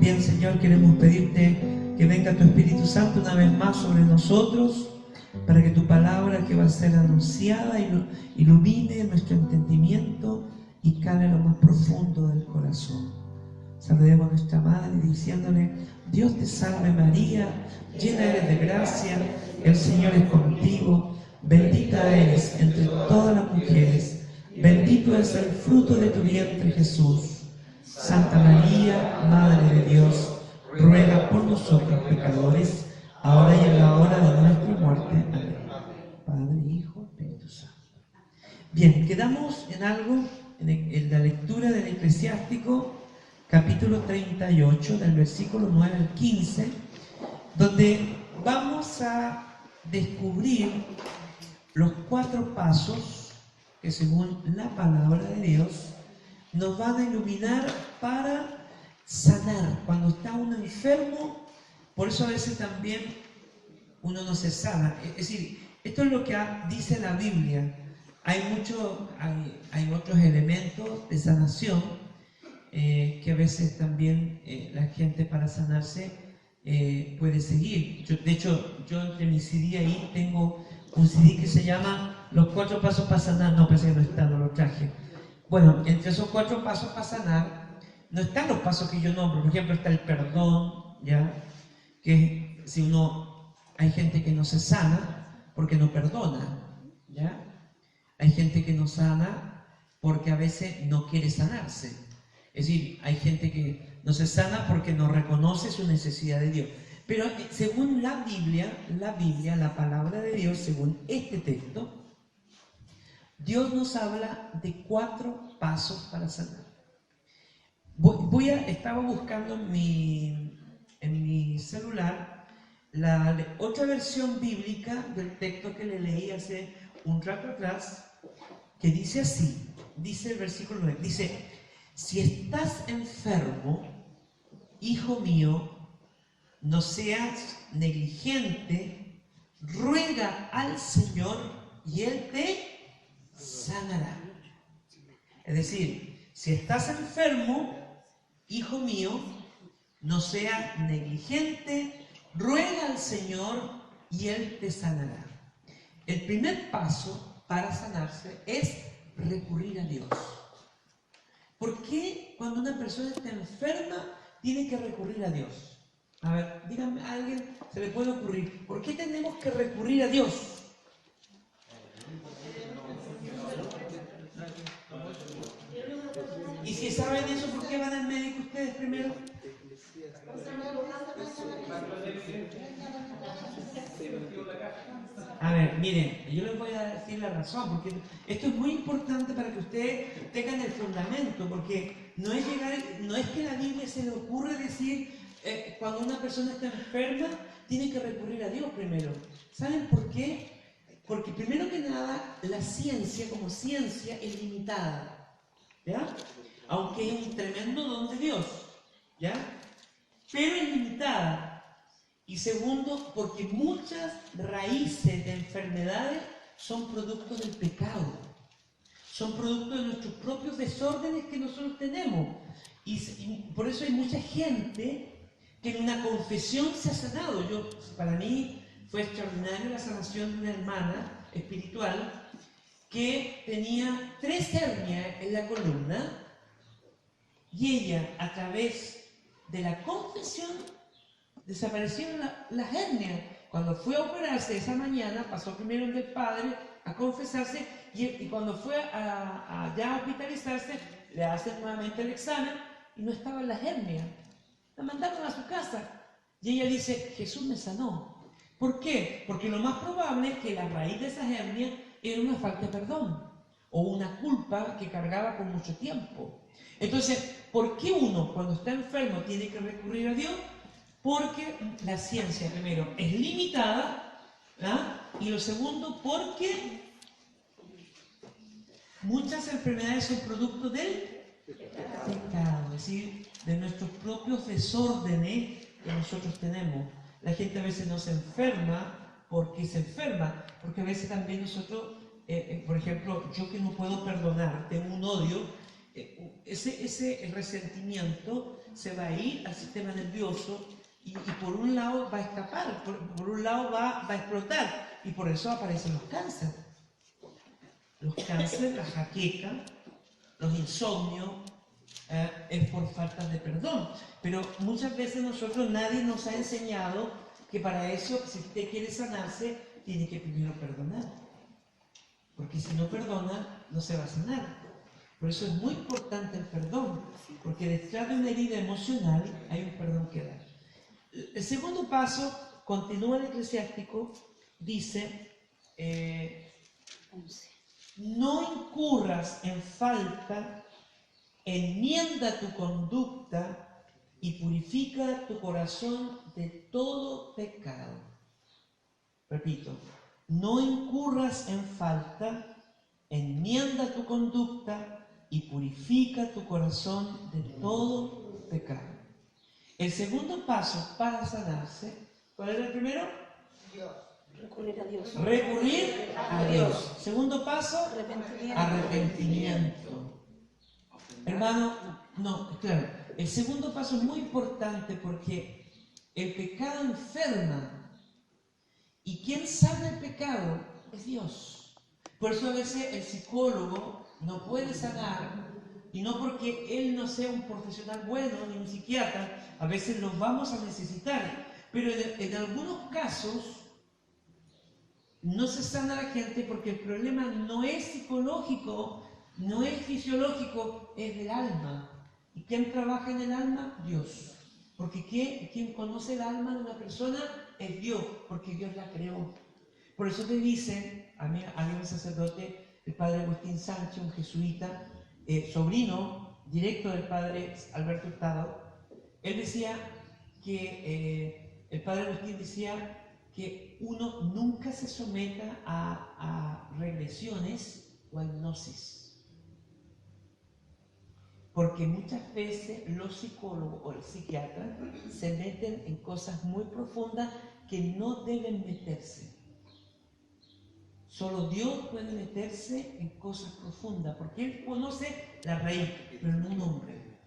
Bien, Señor, queremos pedirte que venga tu Espíritu Santo una vez más sobre nosotros, para que tu palabra que va a ser anunciada ilumine nuestro entendimiento y cale a lo más profundo del corazón. Saludemos a nuestra Madre diciéndole: Dios te salve María, llena eres de gracia, el Señor es contigo, bendita eres entre todas las mujeres, bendito es el fruto de tu vientre Jesús. Santa María, Madre de Dios, ruega por nosotros pecadores, ahora y en la hora de nuestra muerte. Amén. Padre, Hijo, Espíritu Santo. Bien, quedamos en algo, en la lectura del Eclesiástico, capítulo 38, del versículo 9 al 15, donde vamos a descubrir los 4 pasos que, según la palabra de Dios, nos van a iluminar para sanar. Cuando está uno enfermo, por eso a veces también uno no se sana. Es decir, esto es lo que dice la Biblia. Hay otros elementos de sanación que a veces también la gente, para sanarse, puede seguir. De hecho, yo entre mi CD ahí tengo un CD que se llama Los 4 pasos para sanar. No, pensé que no está, no lo traje. Bueno, entre esos 4 pasos para sanar, no están los pasos que yo nombro. Por ejemplo, está el perdón, ¿ya? Que si hay gente que no se sana porque no perdona, ¿ya? Hay gente que no sana porque a veces no quiere sanarse. Es decir, hay gente que no se sana porque no reconoce su necesidad de Dios. Pero según la Biblia, la palabra de Dios, según este texto, Dios nos habla de 4 pasos para sanar. Estaba buscando en mi celular la otra versión bíblica del texto que le leí hace un rato atrás, que dice así, dice el versículo 9, dice: si estás enfermo, hijo mío, no seas negligente, ruega al Señor y Él te sanará. Es decir, si estás enfermo, hijo mío, no seas negligente, ruega al Señor y Él te sanará. El primer paso para sanarse es recurrir a Dios. ¿Por qué cuando una persona está enferma tiene que recurrir a Dios? A ver, díganme, a alguien se le puede ocurrir, ¿por qué tenemos que recurrir a Dios? Y si saben eso, ¿por qué van al médico ustedes primero? A ver, miren, yo les voy a decir la razón, porque esto es muy importante para que ustedes tengan el fundamento, porque no es que a la Biblia se le ocurre decir cuando una persona está enferma tiene que recurrir a Dios primero. ¿Saben por qué? Porque primero que nada, la ciencia como ciencia es limitada, ¿ya? Aunque es un tremendo don de Dios, ¿ya? Pero es limitada. Y segundo, porque muchas raíces de enfermedades son producto del pecado, son producto de nuestros propios desórdenes que nosotros tenemos. Y por eso hay mucha gente que en una confesión se ha sanado. Para mí fue extraordinaria la sanación de una hermana espiritual que tenía 3 hernias en la columna, y ella, a través de la confesión, desaparecieron las hernias. Cuando fue a operarse esa mañana, pasó primero del padre a confesarse, y cuando fue ya a hospitalizarse, le hacen nuevamente el examen y no estaban las hernias. La mandaron a su casa y ella dice: Jesús me sanó. ¿Por qué? Porque lo más probable es que la raíz de esas hernias era una falta de perdón o una culpa que cargaba por mucho tiempo. Entonces, ¿por qué uno cuando está enfermo tiene que recurrir a Dios? Porque la ciencia, primero, es limitada, ¿ah? Y lo segundo, porque muchas enfermedades son producto del pecado, es decir, de nuestros propios desórdenes que nosotros tenemos. La gente a veces no se enferma porque se enferma, porque a veces también nosotros, por ejemplo, yo que no puedo perdonar, tengo un odio, ese resentimiento se va a ir al sistema nervioso y por un lado va a escapar, por un lado va a explotar, y por eso aparecen los cánceres. Los cánceres, la jaqueca, los insomnios, es por falta de perdón. Pero muchas veces nadie nos ha enseñado que para eso, si usted quiere sanarse, tiene que primero perdonar. Porque si no perdona, no se va a sanar. Por eso es muy importante el perdón, porque detrás de una herida emocional hay un perdón que dar. El segundo paso, continúa el eclesiástico, dice, no incurras en falta, enmienda tu conducta y purifica tu corazón de todo pecado. Repito, no incurras en falta, enmienda tu conducta y purifica tu corazón de todo pecado. El segundo paso para sanarse, ¿cuál era el primero? Dios. Recurrir a Dios. Recurrir a Dios. Segundo paso, arrepentimiento. Hermano, no, claro. El segundo paso es muy importante porque el pecado enferma. Y quien sana el pecado es Dios. Por eso a veces el psicólogo no puede sanar, y no porque él no sea un profesional bueno ni un psiquiatra, a veces los vamos a necesitar, pero en algunos casos no se sana la gente porque el problema no es psicológico, no es fisiológico, es del alma. ¿Y quién trabaja en el alma? Dios. Porque quien conoce el alma de una persona es Dios, porque Dios la creó. Por eso te dice, a mí un sacerdote, el padre Agustín Sánchez, un jesuita, sobrino directo del padre Alberto Hurtado, él decía que, el padre Agustín decía que uno nunca se someta a regresiones o a hipnosis. Porque muchas veces los psicólogos o los psiquiatras se meten en cosas muy profundas que no deben meterse. Solo Dios puede meterse en cosas profundas, porque Él conoce la raíz, pero no un hombre.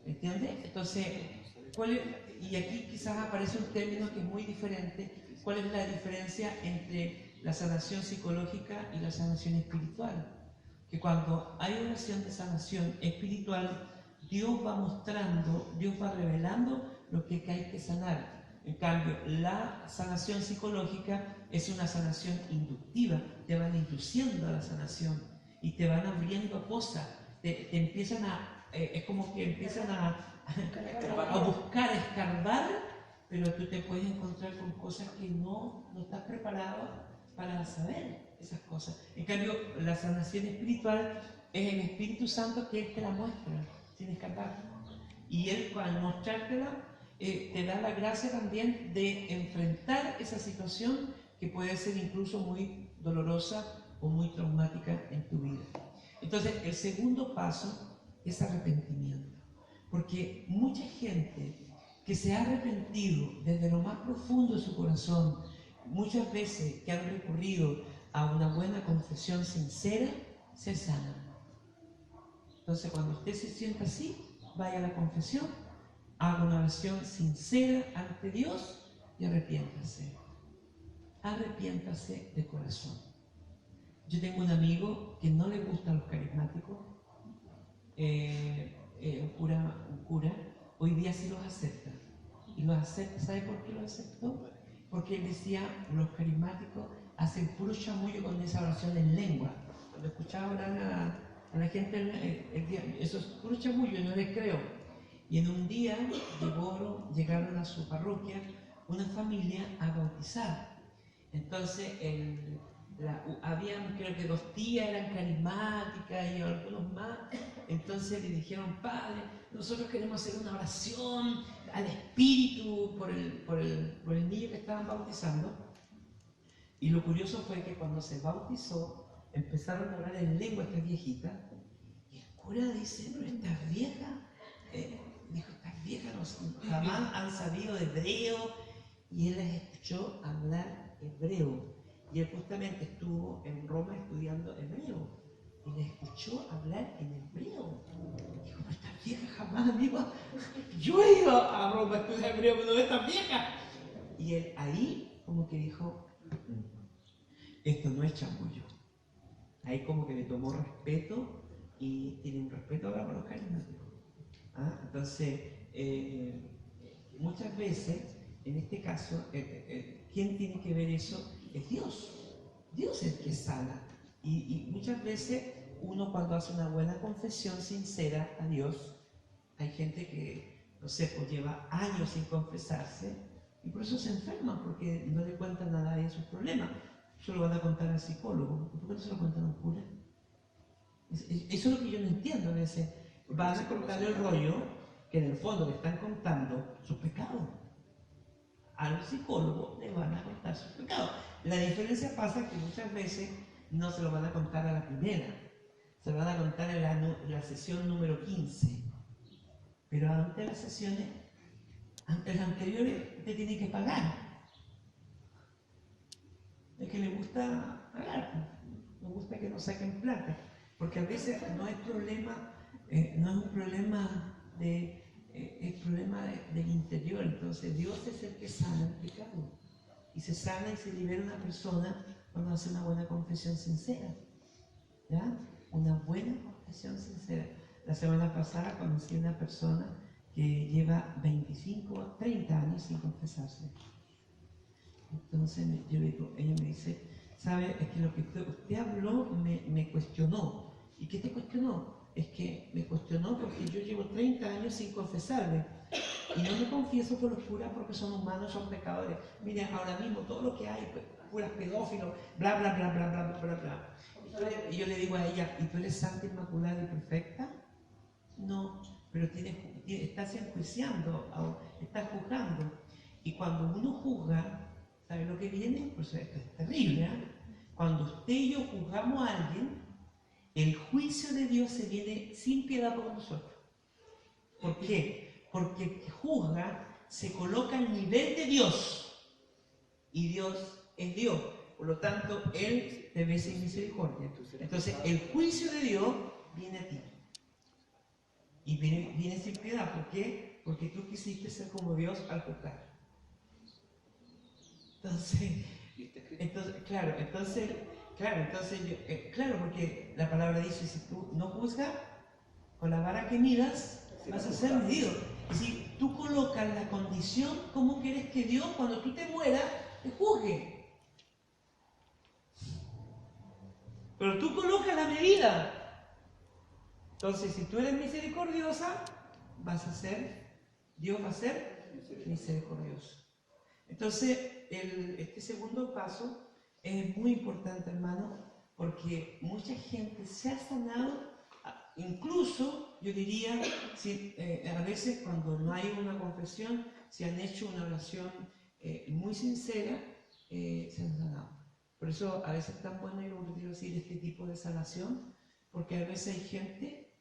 ¿Entiendes? Entonces, y aquí quizás aparece un término que es muy diferente. ¿Cuál es la diferencia entre la sanación psicológica y la sanación espiritual? Que cuando hay oración de sanación espiritual, Dios va mostrando, Dios va revelando lo que hay que sanar. En cambio, la sanación psicológica es una sanación inductiva, te van induciendo a la sanación y te van abriendo cosas, te empiezan es como que empiezan a buscar, a escarbar, pero tú te puedes encontrar con cosas que no estás preparado para saber esas cosas. En cambio, la sanación espiritual es el Espíritu Santo que Él te la muestra, sin escapar. Y Él, al mostrártela, te da la gracia también de enfrentar esa situación que puede ser incluso muy dolorosa o muy traumática en tu vida. Entonces, el segundo paso es arrepentimiento. Porque mucha gente que se ha arrepentido desde lo más profundo de su corazón, muchas veces que han recurrido a una buena confesión sincera, se sanan. Entonces, cuando usted se sienta así, vaya a la confesión, haga una oración sincera ante Dios y arrepiéntase. Arrepiéntase de corazón. Yo tengo un amigo que no le gustan los carismáticos, un cura, hoy día sí los acepta. Y los acepta, ¿sabe por qué los aceptó? Porque él decía, los carismáticos hacen puro chamullo con esa oración en lengua. Cuando escuchaba orar a la gente, eso es puro chamullo, no les creo. Y en un día llegaron a su parroquia una familia a bautizar. Entonces, habían, creo que 2 tías eran carismáticas y algunos más. Entonces le dijeron, padre, nosotros queremos hacer una oración al Espíritu por el niño que estaban bautizando. Y lo curioso fue que cuando se bautizó, empezaron a hablar en lengua estas viejitas. Y el cura dice, pero estas viejas, dijo, estas viejas jamás han sabido hebreo. Y él les escuchó hablar hebreo. Y él justamente estuvo en Roma estudiando hebreo y le escuchó hablar en hebreo. jamás, amigo, yo he ido a Roma a estudiar hebreo, pero no esta vieja. Y él ahí como que dijo, esto no es chamullo. Ahí como que le tomó respeto y tiene un respeto ahora por los carismáticos. ¿Ah? Entonces, muchas veces, en este caso, ¿quién tiene que ver eso? Es Dios. Dios es el que sana. Y muchas veces uno cuando hace una buena confesión sincera a Dios, hay gente que, no sé, pues lleva años sin confesarse y por eso se enferman, porque no le cuentan a nadie sus problemas. Eso lo van a contar al psicólogo. ¿Por qué no se lo cuentan a un cura? Eso es lo que yo no entiendo a veces. Van a contar el rollo que en el fondo le están contando sus pecados. Al psicólogo le van a contar sus pecados. La diferencia pasa que muchas veces no se lo van a contar a la primera, se lo van a contar en la sesión número 15. Pero antes de las sesiones, antes de las anteriores, usted tiene que pagar. Es que le gusta pagar, me gusta que nos saquen plata, porque a veces no es problema, no es un problema es problema del interior. Entonces Dios es el que sana el pecado y se sana y se libera una persona cuando hace una buena confesión sincera, ¿ya? Una buena confesión sincera. La semana pasada conocí a una persona que lleva 25 o 30 años sin confesarse. Entonces yo le digo, ella me dice, ¿sabe? Es que lo que usted habló me cuestionó. ¿Y qué te cuestionó? Es que me cuestionó porque yo llevo 30 años sin confesarme. Y no me confieso por los curas porque son humanos, son pecadores. Miren, ahora mismo todo lo que hay, pues, curas pedófilos, bla, bla, bla, bla, bla, bla, bla. Y yo le digo a ella, ¿y tú eres santa, inmaculada y perfecta? No, pero estás enjuiciando, estás juzgando. Y cuando uno juzga, ¿sabe lo que viene? Pues esto es terrible, ¿eh? Cuando usted y yo juzgamos a alguien, el juicio de Dios se viene sin piedad por nosotros. ¿Por qué? Porque el que juzga se coloca al nivel de Dios. Y Dios es Dios. Por lo tanto, Él te ve sin misericordia. Entonces, el juicio de Dios viene a ti. Y viene sin piedad. ¿Por qué? Porque tú quisiste ser como Dios al juzgar. Claro, porque la palabra dice, si tú no juzgas, con la vara que midas, vas a ser medido. Es decir, tú colocas la condición, ¿cómo quieres que Dios, cuando tú te mueras, te juzgue? Pero tú colocas la medida. Entonces, si tú eres misericordiosa, Dios va a ser misericordioso. Entonces, este segundo paso es muy importante, hermano, porque mucha gente se ha sanado, incluso, yo diría, a veces cuando no hay una confesión, si han hecho una oración muy sincera, se han sanado. Por eso a veces es tan bueno ir a un retiro así de este tipo de sanación, porque a veces hay gente,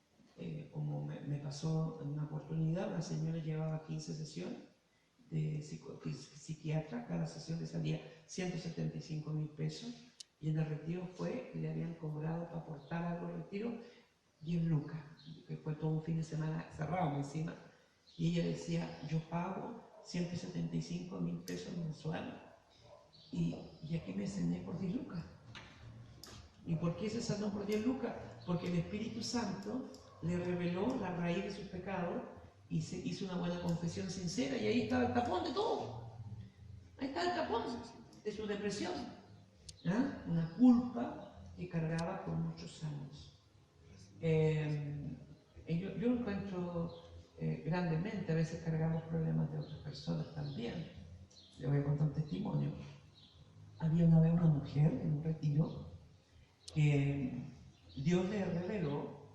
como me pasó en una oportunidad, una señora llevaba 15 sesiones de psiquiatra, cada sesión le salía 175.000 pesos, y en el retiro le habían cobrado para aportar algo al retiro 10 lucas, que fue todo un fin de semana cerrado encima, y ella decía, yo pago 175.000 pesos mensuales, y aquí me sané por 10 lucas. ¿Y por qué se sanó por 10 lucas? Porque el Espíritu Santo le reveló la raíz de sus pecados y se hizo una buena confesión sincera, y ahí estaba el tapón de todo. Ahí está el tapón de su depresión. ¿Ah? Una culpa que cargaba por muchos años. Yo lo encuentro grandemente, a veces cargamos problemas de otras personas también. Le voy a contar un testimonio. Había una vez una mujer en un retiro que Dios le reveló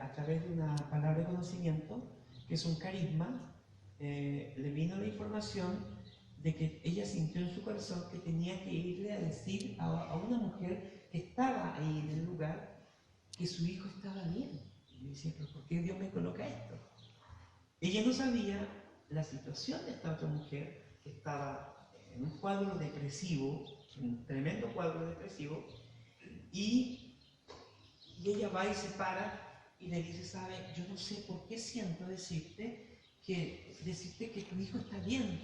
a través de una palabra de conocimiento, que es un carisma, le vino la información de que ella sintió en su corazón que tenía que irle a decir a una mujer que estaba ahí en el lugar que su hijo estaba bien. Y yo decía, ¿pero por qué Dios me coloca esto? Ella no sabía la situación de esta otra mujer que estaba en un cuadro depresivo, un tremendo cuadro depresivo, y ella va y se para y le dice, sabe, yo no sé por qué siento decirte que tu hijo está bien.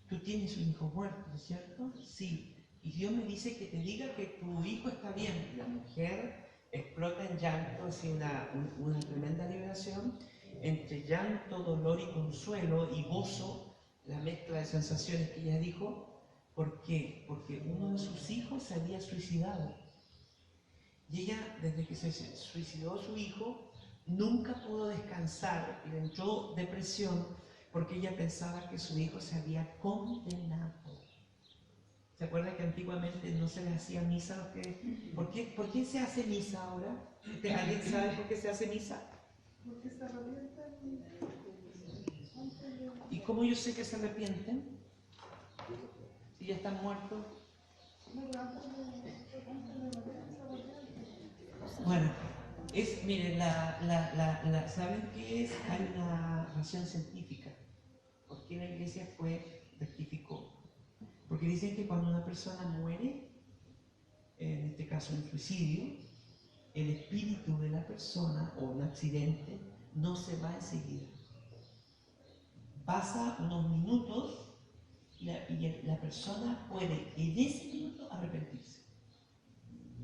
Tú tienes un hijo muerto, ¿no es cierto? Sí. Y Dios me dice que te diga que tu hijo está bien. Y la mujer explota en llanto, hace una tremenda liberación entre llanto, dolor y consuelo y gozo, la mezcla de sensaciones que ella dijo. ¿Por qué? Porque uno de sus hijos se había suicidado. Y ella, desde que se suicidó su hijo, nunca pudo descansar y le entró depresión porque ella pensaba que su hijo se había condenado. ¿Se acuerda que antiguamente no se le hacía misa? ¿Por qué se hace misa ahora? ¿Alguien sabe por qué se hace misa? Porque se arrepienten. ¿Y cómo yo sé que se arrepienten? Si ya están muertos. Bueno, miren, ¿saben qué es? Hay una razón científica. ¿Por qué la iglesia rectificó? Porque dicen que cuando una persona muere, en este caso en suicidio, el espíritu de la persona o un accidente no se va enseguida. Pasa unos minutos y la persona puede en ese minuto arrepentirse.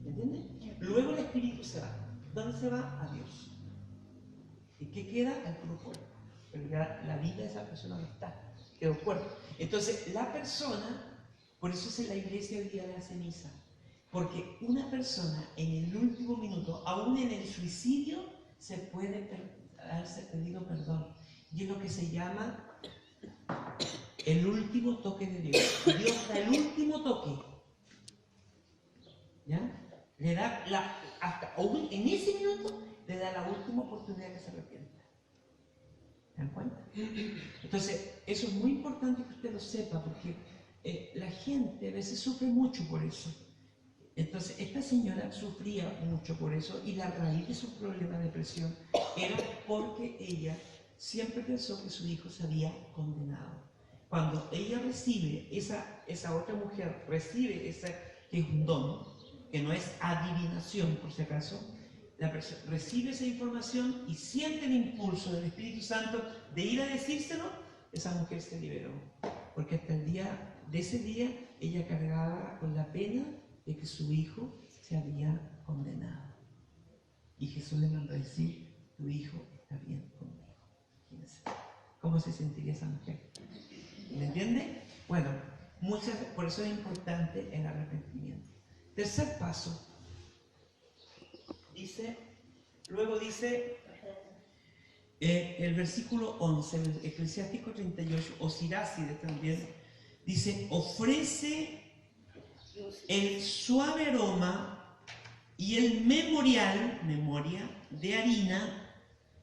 ¿Entienden? Luego el espíritu se va. ¿Dónde se va? A Dios. ¿Y qué queda? El puro cuerpo. Pero ya la vida de esa persona no está, quedó cuerpo. Entonces la persona, por eso es en la iglesia hoy día le hace misa, porque una persona en el último minuto, aún en el suicidio, se puede haberse pedido perdón. Y es lo que se llama el último toque de Dios. Dios da el último toque. ¿Ya? Le da aún en ese minuto, le da la última oportunidad que se arrepienta. ¿Se dan cuenta? Entonces, eso es muy importante que usted lo sepa, porque la gente a veces sufre mucho por eso. Entonces, esta señora sufría mucho por eso, y la raíz de su problema de depresión era porque ella siempre pensó que su hijo se había condenado. Cuando ella recibe, esa otra mujer recibe que es un don, que no es adivinación por si acaso, la persona recibe esa información y siente el impulso del Espíritu Santo de ir a decírselo, esa mujer se liberó. Porque hasta el día de ese día ella cargaba con la pena de que su hijo se había condenado. Y Jesús le mandó a decir, tu hijo está bien conmigo. Imagínense cómo se sentiría esa mujer. ¿Me entiende? Bueno, por eso es importante el arrepentimiento. Tercer paso. Luego dice el versículo 11, el Eclesiástico 38, o Siráside también, dice, ofrece el suave aroma y el memoria de harina,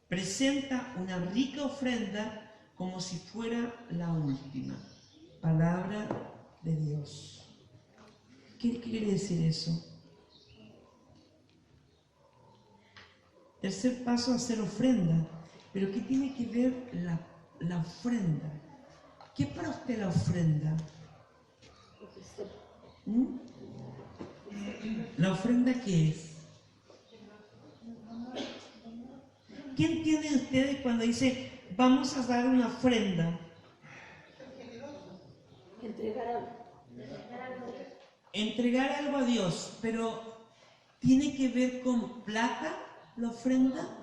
presenta una rica ofrenda como si fuera la última. Palabra de Dios. ¿Qué quiere decir eso? Tercer paso, hacer ofrenda. Pero ¿qué tiene que ver la ofrenda? ¿Qué es para usted la ofrenda? ¿Mm? ¿La ofrenda qué es? ¿Qué entienden ustedes cuando dice vamos a dar una ofrenda? Entregar algo. Entregar algo a Dios, pero ¿tiene que ver con plata la ofrenda?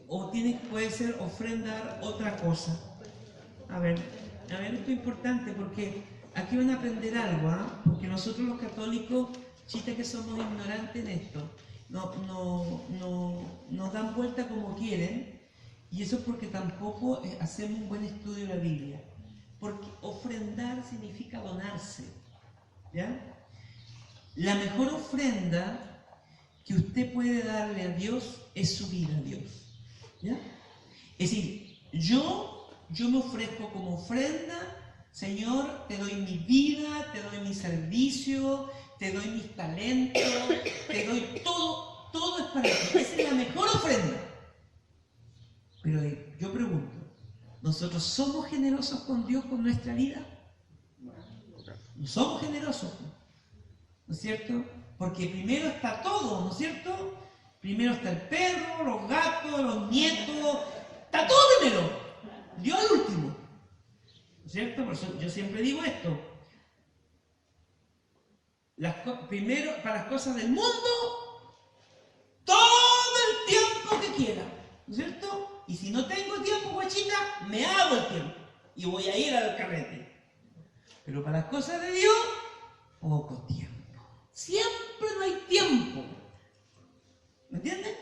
¿O puede ser ofrendar otra cosa? A ver, esto es importante porque aquí van a aprender algo, ¿ah? Porque nosotros los católicos, chita que somos ignorantes en esto, nos dan vuelta como quieren, y eso es porque tampoco hacemos un buen estudio de la Biblia. Porque ofrendar significa donarse, ¿ya? La mejor ofrenda que usted puede darle a Dios es su vida a Dios, ¿ya? Es decir, yo me ofrezco como ofrenda, Señor, te doy mi vida, te doy mi servicio, te doy mis talentos, te doy todo es para ti. Esa es la mejor ofrenda. Pero yo pregunto, ¿nosotros somos generosos con Dios con nuestra vida? No somos generosos, ¿no es cierto? Porque primero está todo, ¿no es cierto? Primero está el perro, los gatos, los nietos, está todo primero. Dios al último. ¿No es cierto? Por eso yo siempre digo esto. Primero, para las cosas del mundo, todo el tiempo que quiera. ¿No es cierto? Y si no tengo tiempo, guachita, me hago el tiempo. Y voy a ir al carrete. Pero para las cosas de Dios, poco tiempo. Siempre no hay tiempo. ¿Me entienden?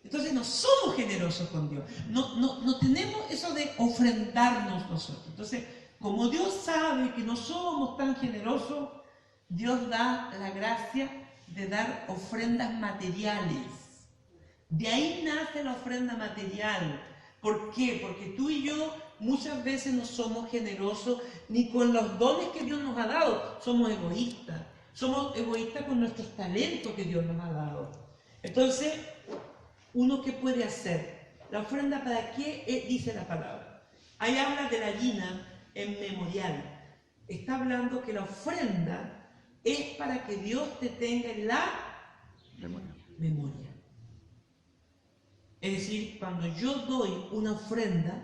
Entonces no somos generosos con Dios. No tenemos eso de ofrendarnos nosotros. Entonces, como Dios sabe que no somos tan generosos, Dios da la gracia de dar ofrendas materiales. De ahí nace la ofrenda material. ¿Por qué? Porque tú y yo muchas veces no somos generosos ni con los dones que Dios nos ha dado. Somos egoístas. Somos egoístas con nuestros talentos que Dios nos ha dado. Entonces, ¿uno qué puede hacer? ¿La ofrenda para qué dice la palabra? Ahí habla de la gallina en memorial. Está hablando que la ofrenda es para que Dios te tenga en la memoria. Es decir, cuando yo doy una ofrenda,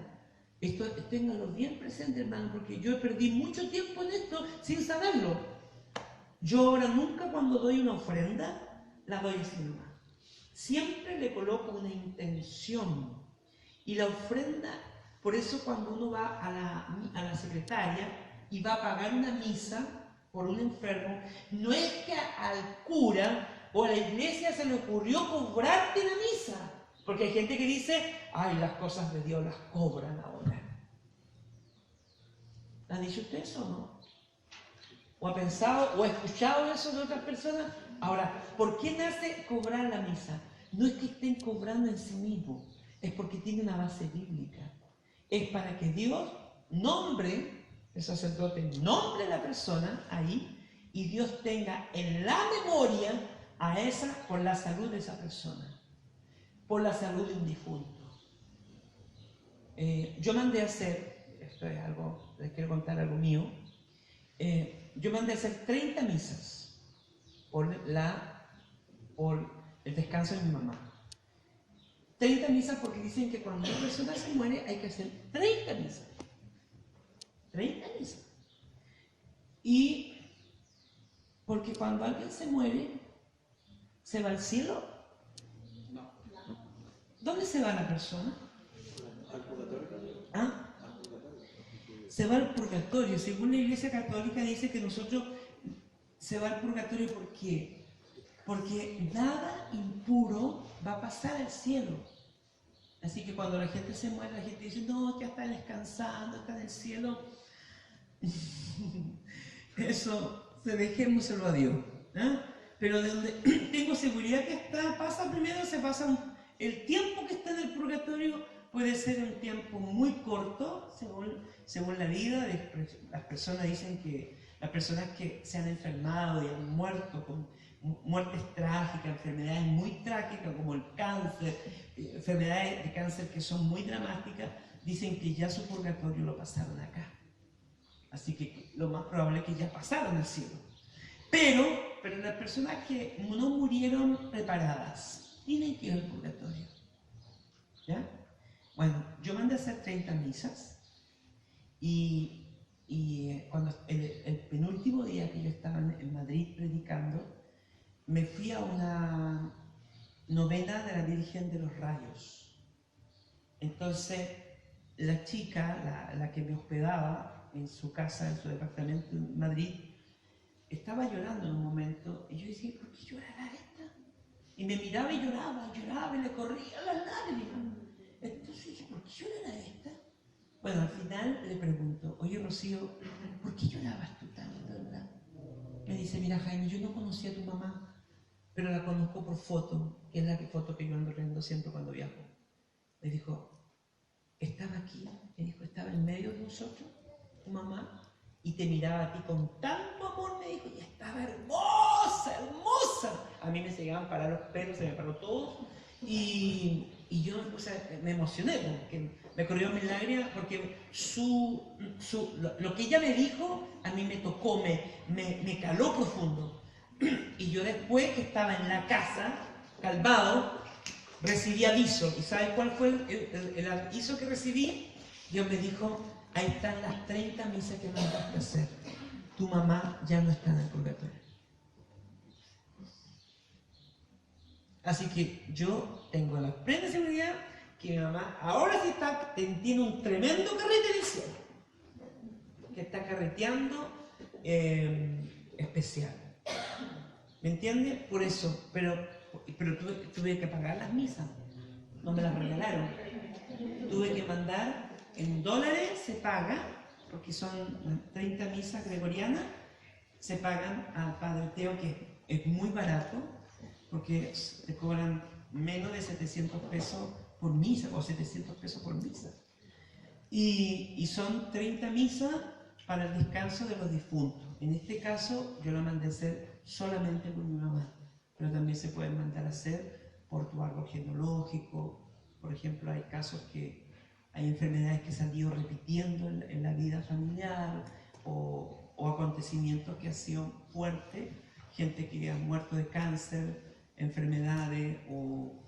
esto ténganlo bien presente, hermano, porque yo he perdido mucho tiempo en esto sin saberlo. Yo ahora nunca cuando doy una ofrenda, la doy así nomás. Siempre le coloco una intención. Y la ofrenda, por eso cuando uno va a la secretaria y va a pagar una misa por un enfermo, no es que al cura o a la iglesia se le ocurrió cobrarte la misa. Porque hay gente que dice, ay, las cosas de Dios las cobran ahora. ¿Han dicho usted eso o no? ¿O ha pensado o ha escuchado eso de otras personas? Ahora, ¿por qué nace cobrar la misa? No es que estén cobrando en sí mismos, es porque tiene una base bíblica. Es para que Dios nombre, el sacerdote nombre a la persona ahí, y Dios tenga en la memoria a esa, por la salud de esa persona, por la salud de un difunto. Yo mandé a hacer, esto es algo, les quiero contar algo mío, yo mandé a hacer 30 misas por el descanso de mi mamá. 30 misas porque dicen que cuando una persona se muere hay que hacer 30 misas. 30 misas. Y porque cuando alguien se muere, ¿se va al cielo? No. ¿Dónde se va la persona? Al purgatorio. ¿Ah? Se va al purgatorio. Según la Iglesia Católica dice que nosotros se va al purgatorio ¿por qué? Porque nada impuro va a pasar al cielo. Así que cuando la gente se muere, la gente dice, no, ya está descansando, está en el cielo. Eso, dejémoselo a Dios. ¿Eh? Pero de donde tengo seguridad que está, pasa primero, se pasa el tiempo que está en el purgatorio puede ser un tiempo muy corto, según la vida. Las personas dicen que las personas que se han enfermado y han muerto con muertes trágicas, enfermedades muy trágicas como el cáncer, enfermedades de cáncer que son muy dramáticas, dicen que ya su purgatorio lo pasaron acá. Así que lo más probable es que ya pasaron al cielo. Pero las personas que no murieron preparadas tienen que ir al purgatorio. ¿Ya? Bueno, yo mandé a hacer 30 misas y cuando el penúltimo día que yo estaba en Madrid predicando, me fui a una novena de la Virgen de los Rayos. Entonces, la chica, la que me hospedaba en su casa, en su departamento en Madrid, estaba llorando en un momento y yo decía, ¿por qué llorará esta? Y me miraba y lloraba y le corría las lágrimas. Entonces dije, ¿por qué llorará esta? Bueno, al final le pregunto, oye Rocío, ¿por qué llorabas tú tanto, verdad? Me dice, mira Jaime, yo no conocía a tu mamá, pero la conozco por foto, que es la foto que yo ando viendo siempre cuando viajo. Me dijo, estaba aquí, me dijo, estaba en medio de nosotros, tu mamá, y te miraba a ti con tanto amor, me dijo, y estaba hermosa, hermosa. A mí me se llegaban a parar los pelos, se me paró todo, y yo me emocioné, porque me corrió mis lágrimas, porque lo que ella me dijo, a mí me tocó, me caló profundo. Y yo después que estaba en la casa, calmado, recibí aviso. ¿Y sabes cuál fue el aviso que recibí? Dios me dijo, ahí están las 30 misas que mandaste a hacer. Tu mamá ya no está en el purgatorio. Así que yo tengo la plena seguridad que mi mamá ahora sí tiene un tremendo carrete en el cielo. Que está carreteando especial. ¿Me entiendes? Por eso, pero tuve que pagar las misas. No me las regalaron. Tuve que mandar en dólares, se paga, porque son 30 misas gregorianas, se pagan al Padre Teo, que es muy barato, porque te cobran menos de 700 pesos por misa, o 700 pesos por misa. Y son 30 misas para el descanso de los difuntos. En este caso, yo la mandé a hacer solamente por mi mamá, pero también se pueden mandar a hacer por tu árbol genealógico. Por ejemplo, hay casos que hay enfermedades que se han ido repitiendo en la vida familiar o acontecimientos que han sido fuertes, gente que ha muerto de cáncer, enfermedades o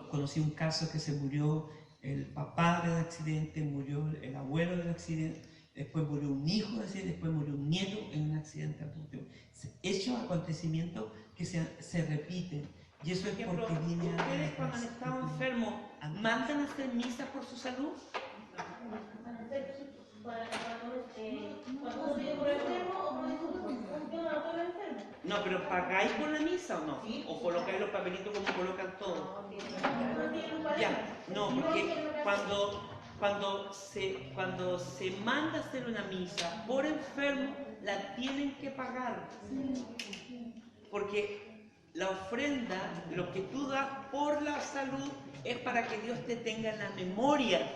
conocí un caso que se murió el papá del accidente, murió el abuelo del accidente, después murió un hijo del accidente, después murió un nieto en un accidente automovilístico. Hechos acontecimientos que se repiten. Y eso es porque viene a... ¿Ustedes cuando han estado enfermos mandan a hacer misas por su salud? Cuando estoy por enfermo o por enfermo, yo no estoy enfermo. No, pero ¿pagáis por la misa o no? ¿O colocáis los papelitos como colocan todos? Ya, no, porque cuando se manda a hacer una misa por enfermo, la tienen que pagar. Porque la ofrenda, lo que tú das por la salud, es para que Dios te tenga en la memoria.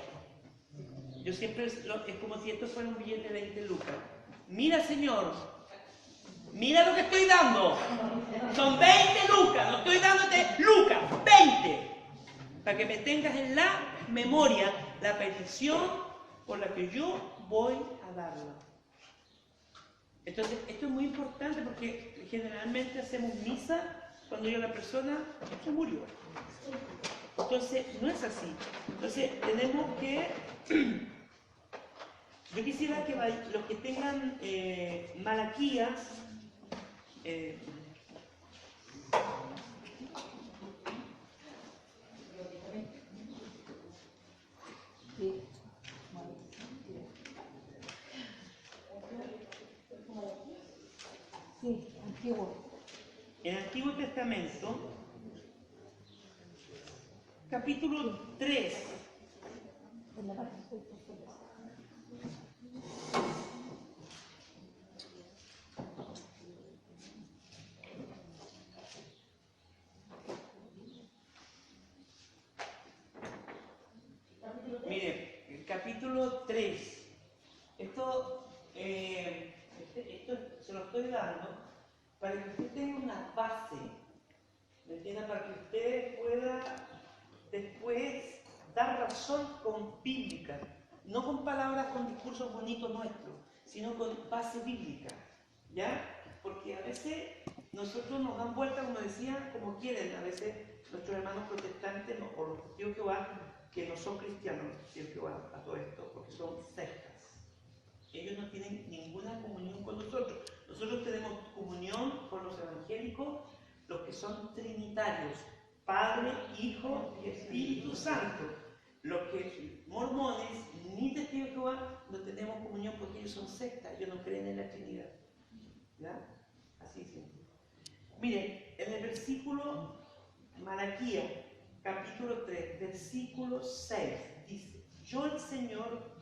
Yo siempre, es como si esto fuera un billete de 20 lucas. Mira, Señor, mira lo que estoy dando. Son 20 lucas, no estoy dándote lucas, 20. Para que me tengas en la memoria la petición por la que yo voy a darla. Entonces, esto es muy importante porque generalmente hacemos misa cuando ya la persona se murió. Entonces, no es así. Entonces, tenemos que... Yo quisiera que los que tengan Malaquías... Sí, antiguo. En el Antiguo Testamento, capítulo 3. Mire, el capítulo 3. Esto se lo estoy dando para que usted tenga una base, ¿me entiende? Para que usted pueda después dar razón con bíblica, no con palabras, con discursos bonitos nuestros, sino con base bíblica, ¿ya? Porque a veces nosotros nos dan vuelta, como decía, como quieren, a veces nuestros hermanos protestantes o los testigos de Jehová, que no son cristianos, los testigos de Jehová, a todo esto, porque son sectas. Ellos no tienen ninguna comunión con nosotros. Nosotros tenemos comunión con los evangélicos, los que son trinitarios, Padre, Hijo y Espíritu Santo. Los que mormones ni testigos de Jehová no tenemos comunión porque ellos son sectas, ellos no creen en la Trinidad. ¿Ya? Así es. Miren, en el versículo Malaquías, capítulo 3, versículo 6, dice: Yo el Señor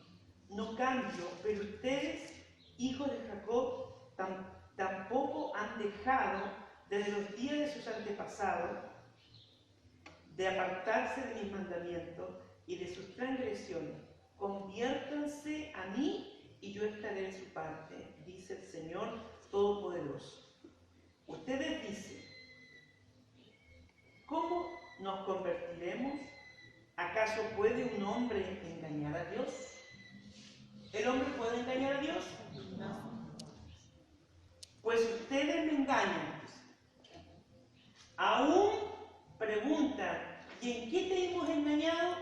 no cambio, pero ustedes, hijos de Jacob, tampoco han dejado desde los días de sus antepasados de apartarse de mis mandamientos y de sus transgresiones. Conviértanse a mí y yo estaré en su parte, dice el Señor Todopoderoso. Ustedes dicen: ¿cómo nos convertiremos? ¿Acaso puede un hombre engañar a Dios? ¿El hombre puede engañar a Dios? No. Pues ustedes me engañan. Aún preguntan, ¿y en qué te hemos engañado?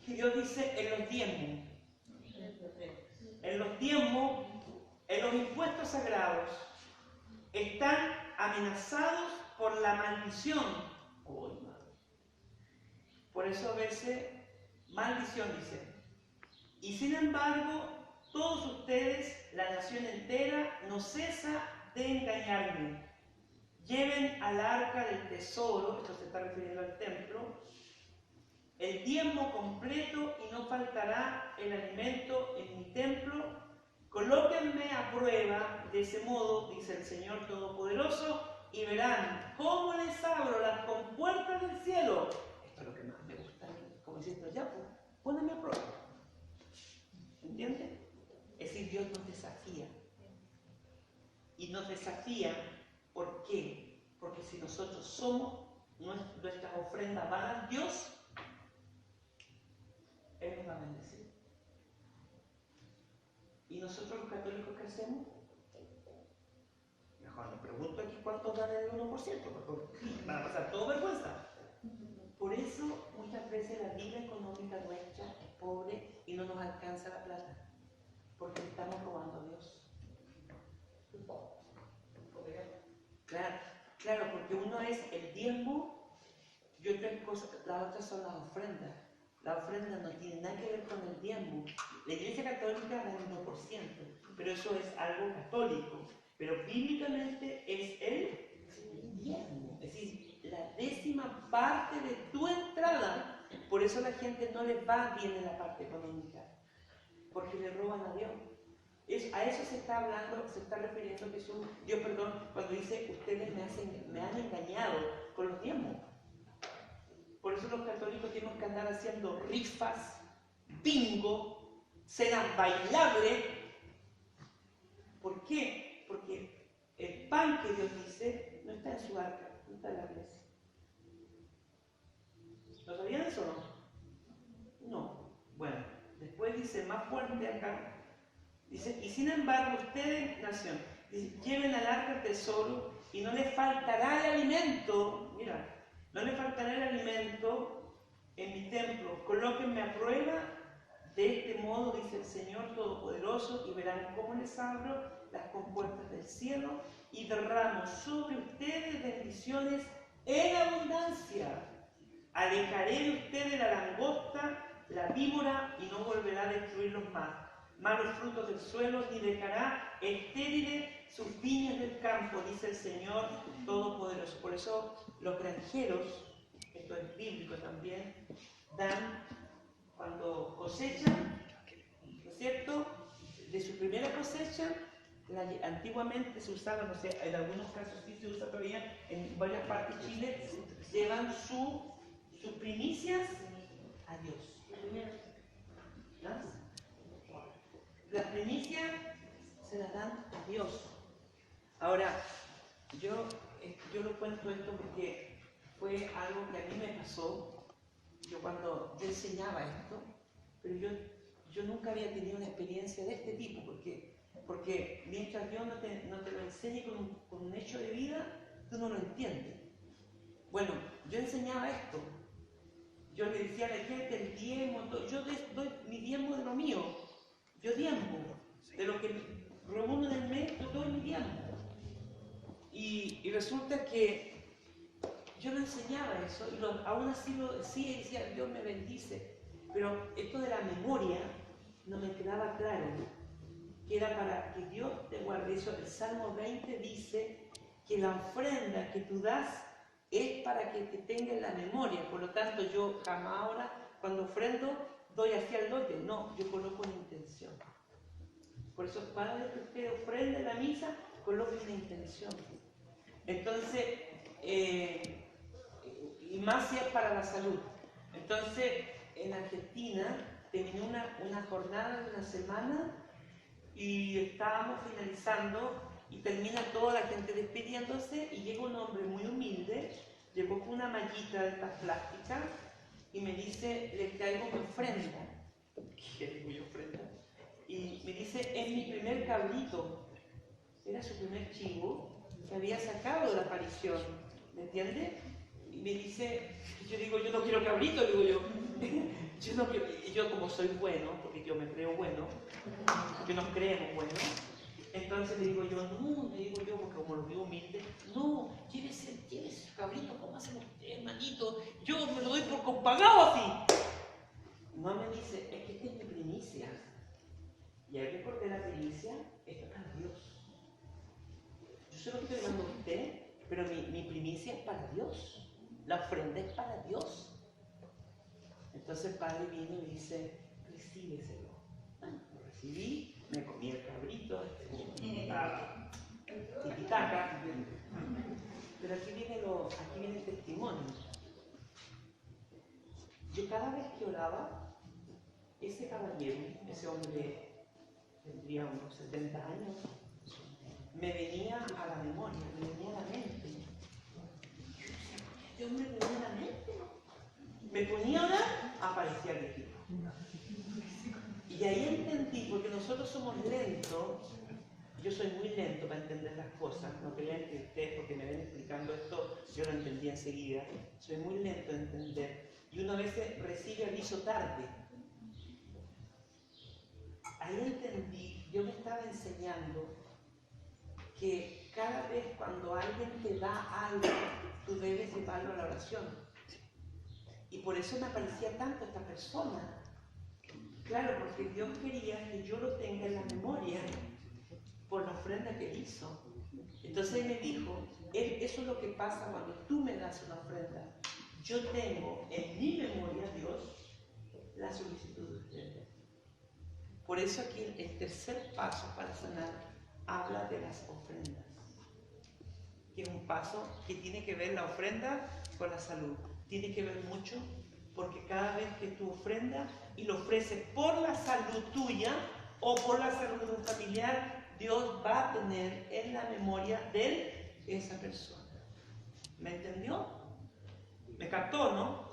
Y Dios dice, en los diezmos. En los diezmos, en los impuestos sagrados, están amenazados por la maldición. Oh, por eso a veces, maldición dice. Y sin embargo, todos ustedes, la nación entera, no cesa de engañarme. Lleven al arca del tesoro, esto se está refiriendo al templo, el diezmo completo y no faltará el alimento en mi templo. Colóquenme a prueba de ese modo, dice el Señor Todopoderoso, y verán cómo les abro las compuertas del cielo. Esto es lo que más me gusta, como diciendo, ya, pues, pónganme a prueba. ¿Entiendes? Es decir, Dios nos desafía. Y nos desafía, ¿por qué? Porque si nosotros somos, nuestras ofrendas van a Dios, Él nos va a bendecir. ¿Y nosotros los católicos qué hacemos? Mejor me pregunto aquí cuántos dan el 1%, porque van a pasar todo vergüenza. Por eso muchas veces la vida económica nuestra es pobre y no nos alcanza la plata, porque le estamos robando a Dios. Claro, porque uno es el diezmo y otras cosas, las otras son las ofrendas. La ofrenda no tiene nada que ver con el diezmo. La Iglesia Católica da el 1%, pero eso es algo católico. Pero bíblicamente es el diezmo, es decir, la 10ª parte de tu entrada. Por eso la gente no les va bien en la parte económica, porque le roban a Dios. A eso se está hablando, se está refiriendo Jesús, Dios, perdón, cuando dice, ustedes me han engañado con los diezmos. Por eso los católicos tenemos que andar haciendo rifas, bingo, cenas bailables. ¿Por qué? Porque el pan que Dios dice no está en su arca, no está en la iglesia. ¿Lo sabían eso o no? No. Bueno, después dice más fuerte acá. Dice, y sin embargo ustedes, nación, dice, lleven al arca el tesoro y no les faltará el alimento. Mira, no les faltará el alimento en mi templo. Colóquenme a prueba de este modo, dice el Señor Todopoderoso, y verán cómo les abro las compuertas del cielo y derramo sobre ustedes bendiciones en abundancia. Alejaré de ustedes la langosta, la víbora, y no volverá a destruirlos más. Malos frutos del suelo, ni dejará estériles sus viñas del campo, dice el Señor Todopoderoso. Por eso los granjeros, esto es bíblico también, dan cuando cosechan, ¿no es cierto?, de su primera cosecha. Antiguamente se usaba, no sé, en algunos casos sí se usa todavía, en varias partes de Chile, llevan sus primicias a Dios. ¿No? Las primicias se las dan a Dios. Ahora, yo lo cuento esto porque fue algo que a mí me pasó. Yo enseñaba esto, pero yo nunca había tenido una experiencia de este tipo, porque mientras Dios no te lo enseñe con un hecho de vida, tú no lo entiendes. Bueno, yo enseñaba esto. Yo le decía a la gente el diezmo, yo doy mi diezmo de lo mío. Yo diezmo, de lo que reúno en el mes, yo doy mi diezmo. Y resulta que yo no enseñaba eso, y aún así lo decía y decía, Dios me bendice. Pero esto de la memoria no me quedaba claro, que era para que Dios te guarde. Eso, el Salmo 20 dice que la ofrenda que tú das es para que te tenga en la memoria. Por lo tanto, yo jamás ahora, cuando ofrendo, doy hacia el dote. No, yo coloco una intención. Por eso, cada vez que usted ofrenda la misa, coloque una intención. Entonces, y más si es para la salud. Entonces, en Argentina, terminé una jornada de una semana y estábamos finalizando y termina toda la gente despidiéndose y llega un hombre muy humilde, llegó con una mallita de estas plásticas y me dice, le traigo mi ofrenda. ¿Qué es mi ofrenda? Y me dice, es mi primer cabrito. Era su primer chivo que había sacado de la aparición, ¿me entiendes? y me dice, yo digo, yo no quiero cabrito, digo yo. Yo no quiero, y yo como soy bueno, porque yo me creo bueno, porque nos creemos buenos, entonces le digo yo, no, le digo yo, porque como lo veo humilde, no, llévese cabrito, ¿cómo hacemos usted, hermanito? Yo me lo doy por pagado así. No me dice, es que esta es mi primicia. Y hay que cortar la primicia, esto es para Dios. Yo se lo estoy dando a usted, pero mi primicia es para Dios. La ofrenda es para Dios. Entonces el padre vino y me dice, recíbeselo. Bueno, lo recibí, me comí el cabrito, tiquitaca. Pero aquí viene el testimonio. Yo cada vez que oraba, ese caballero, ese hombre tendría unos 70 años, me venía a la memoria, me venía a la mente. Yo decía, ¿por qué este hombre me venía a la mente? Me ponía a orar, aparecía el viejito. Y ahí entendí, porque nosotros somos lentos, yo soy muy lento para entender las cosas, no crean que ustedes, porque me ven explicando esto, yo lo entendí enseguida, soy muy lento en entender, y uno a veces recibe aviso tarde. Ahí entendí, yo me estaba enseñando que cada vez cuando alguien te da algo, tú debes llevarlo a la oración. Y por eso me aparecía tanto esta persona. Claro, porque Dios quería que yo lo tenga en la memoria por la ofrenda que él hizo. Entonces él me dijo, eso es lo que pasa cuando tú me das una ofrenda. Yo tengo en mi memoria, Dios, la solicitud de ustedes. Por eso aquí el tercer paso para sanar habla de las ofrendas. Que es un paso que tiene que ver la ofrenda con la salud. Tiene que ver mucho porque cada vez que tú ofrendas y lo ofreces por la salud tuya o por la salud de un familiar, Dios va a tener en la memoria de esa persona. ¿Me entendió? ¿Me captó, no?